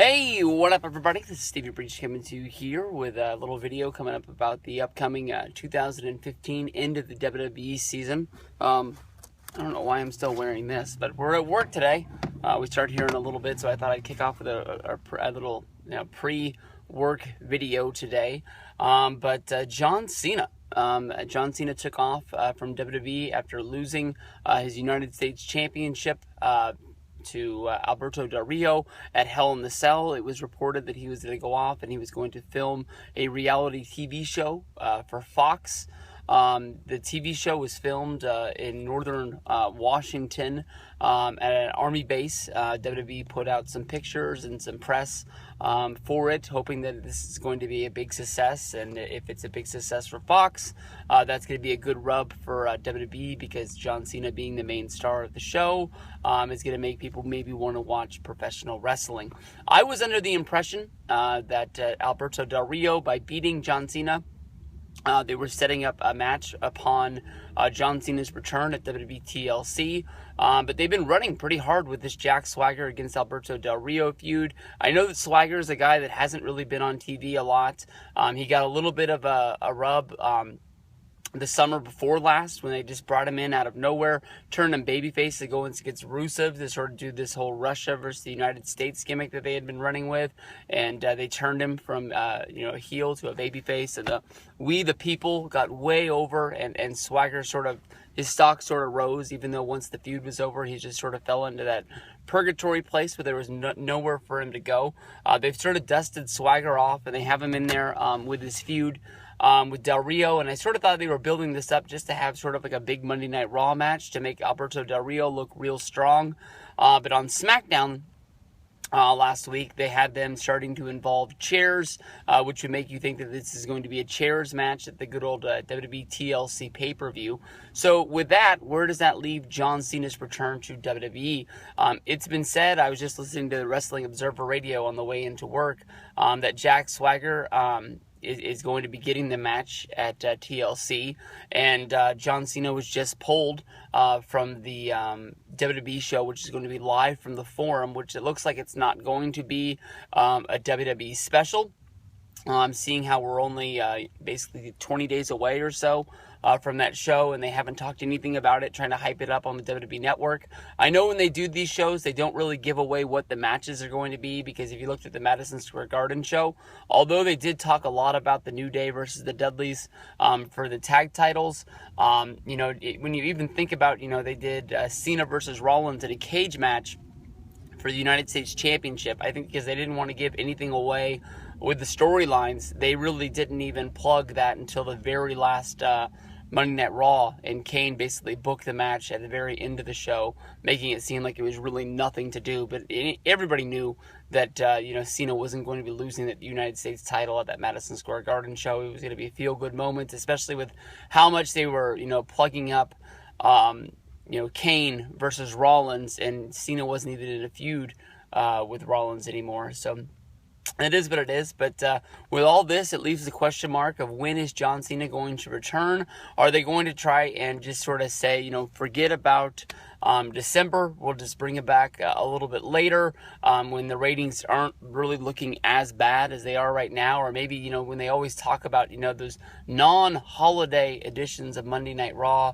Hey, what up everybody? This is Stevie Breach coming to you here with a little video coming up about the upcoming 2015 end of the WWE season. I don't know why I'm still wearing this, but we're at work today. We start here in a little bit, so I thought I'd kick off with a little pre-work video today. But John Cena. John Cena took off from WWE after losing his United States Championship to Alberto Del Rio at Hell in the Cell. It was reported that he was going to go off and he was going to film a reality TV show for Fox. The TV show was filmed in northern Washington at an army base. WWE put out some pictures and some press for it, hoping that this is going to be a big success. And if it's a big success for Fox, that's going to be a good rub for WWE, because John Cena being the main star of the show is going to make people maybe want to watch professional wrestling. I was under the impression that Alberto Del Rio, by beating John Cena, they were setting up a match upon John Cena's return at WWE TLC, but they've been running pretty hard with this Jack Swagger against Alberto Del Rio feud. I know that Swagger is a guy that hasn't really been on TV a lot. He got a little bit of a rub the summer before last, when they just brought him in out of nowhere, turned him babyface to go against Rusev to sort of do this whole Russia versus the United States gimmick that they had been running with, and they turned him from a heel to a babyface, and we the people got way over, and Swagger his stock sort of rose, even though once the feud was over, he just sort of fell into that purgatory place where there was nowhere for him to go. They've sort of dusted Swagger off, and they have him in there with his feud with Del Rio, and I sort of thought they were building this up just to have sort of like a big Monday Night Raw match to make Alberto Del Rio look real strong. But on SmackDown last week, they had them starting to involve chairs, which would make you think that this is going to be a chairs match at the good old WWE TLC pay-per-view. So with that, where does that leave John Cena's return to WWE? It's been said, I was just listening to the Wrestling Observer Radio on the way into work, that Jack Swagger is going to be getting the match at TLC, and John Cena was just pulled from the WWE show, which is going to be live from the Forum, which it looks like it's not going to be a WWE special. Seeing how we're only basically 20 days away or so from that show, and they haven't talked anything about it, trying to hype it up on the WWE Network. I know when they do these shows, they don't really give away what the matches are going to be, because if you looked at the Madison Square Garden show, although they did talk a lot about the New Day versus the Dudleys for the tag titles, when you even think about, they did Cena versus Rollins in a cage match for the United States Championship. I think because they didn't want to give anything away with the storylines, they really didn't even plug that until the very last Monday Night Raw, and Kane basically booked the match at the very end of the show, making it seem like it was really nothing to do. But everybody knew that Cena wasn't going to be losing the United States title at that Madison Square Garden show. It was going to be a feel-good moment, especially with how much they were plugging up Kane versus Rollins, and Cena wasn't even in a feud with Rollins anymore. So it is what it is, but with all this, it leaves the question mark of when is John Cena going to return? Are they going to try and just sort of say, forget about December, we'll just bring it back a little bit later when the ratings aren't really looking as bad as they are right now? Or maybe, when they always talk about, those non-holiday editions of Monday Night Raw,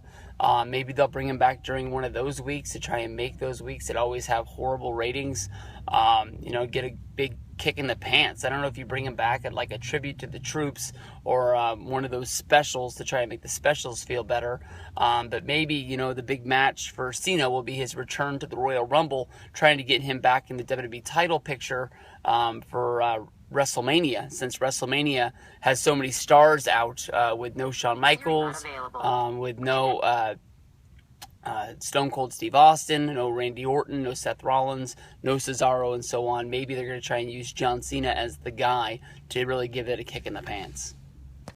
maybe they'll bring him back during one of those weeks to try and make those weeks that always have horrible ratings, get a big kick in the pants. I don't know if you bring him back at like a tribute to the troops, or one of those specials to try and make the specials feel better. But maybe, the big match for Cena will be his return to the Royal Rumble, trying to get him back in the WWE title picture for WrestleMania, since WrestleMania has so many stars out, with no Shawn Michaels, with no Stone Cold Steve Austin, no Randy Orton, no Seth Rollins, no Cesaro, and so on. Maybe they're going to try and use John Cena as the guy to really give it a kick in the pants.